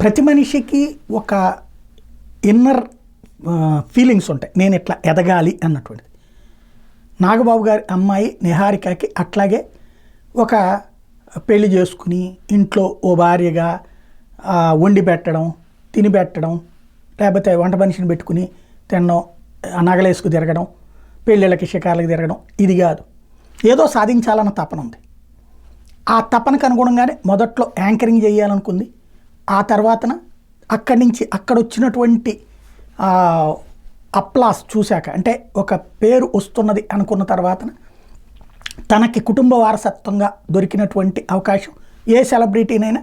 ప్రతి మనిషికి ఒక ఇన్నర్ ఫీలింగ్స్ ఉంటాయి, నేను ఇట్లా ఎదగాలి అన్నటువంటిది. నాగబాబు గారి అమ్మాయి నిహారికకి అట్లాగే ఒక పెళ్లి చేసుకుని ఇంట్లో ఓ భార్యగా వండి పెట్టడం, తిని పెట్టడం, లేకపోతే వంట మనిషిని పెట్టుకుని తినడం, నగలేసుకు తిరగడం, పెళ్ళిళ్ళకి షికార్లకి తిరగడం, ఇది కాదు. ఏదో సాధించాలన్న తపన ఉంది. ఆ తపనకు అనుగుణంగానే మొదట్లో యాంకరింగ్ చేయాలనుకుంది. ఆ తర్వాతన అక్కడి నుంచి అక్కడ వచ్చినటువంటి అప్లాస్ చూశాక, అంటే ఒక పేరు వస్తున్నది అనుకున్న తర్వాతన తనకి కుటుంబ వారసత్వంగా దొరికినటువంటి అవకాశం ఏ సెలబ్రిటీనైనా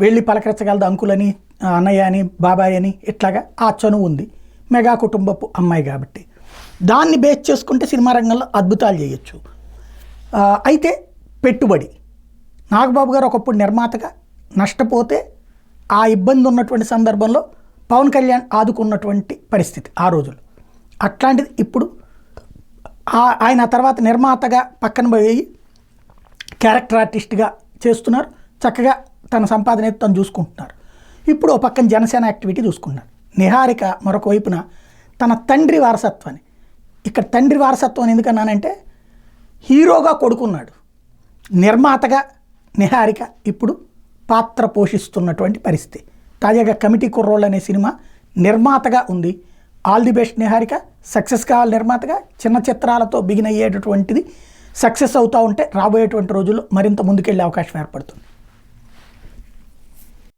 వెళ్ళి పలకరించగలదు. అంకులని, అన్నయ్య అని, బాబాయ్ అని, ఇట్లాగా ఆ చనువు ఉంది. మెగా కుటుంబపు అమ్మాయి కాబట్టి దాన్ని బేస్ చేసుకుంటే సినిమా రంగంలో అద్భుతాలు చేయొచ్చు. అయితే పెట్టుబడి, నాగబాబు గారు ఒకప్పుడు నిర్మాతగా నష్టపోతే ఆ ఇబ్బంది ఉన్నటువంటి సందర్భంలో పవన్ కళ్యాణ్ ఆదుకున్నటువంటి పరిస్థితి ఆ రోజులు. అట్లాంటిది ఇప్పుడు ఆయన తర్వాత నిర్మాతగా పక్కన పోయి క్యారెక్టర్ ఆర్టిస్ట్గా చేస్తున్నారు. చక్కగా తన సంపాదన తను చూసుకుంటున్నారు. ఇప్పుడు ఒక పక్కన జనసేన యాక్టివిటీ చూసుకున్నారు. నిహారిక మరొక వైపున తన తండ్రి వారసత్వాన్ని, ఇక్కడ తండ్రి వారసత్వం ఎందుకన్నానంటే హీరోగా కొడుకున్నాడు, నిర్మాతగా నిహారిక ఇప్పుడు పాత్ర పోషిస్తున్నటువంటి పరిస్థితి. తాజాగా కమిటీ కుర్రోళ్ళు అనే సినిమా నిర్మాతగా ఉంది. All the best Niharika, success కావాలి నిర్మాతగా. చిన్న చిత్రాలతో బిగిన్ అయ్యేటటువంటిది సక్సెస్ అవుతూ ఉంటే రాబోయేటువంటి రోజుల్లో మరింత ముందుకెళ్ళే అవకాశం ఏర్పడుతుంది.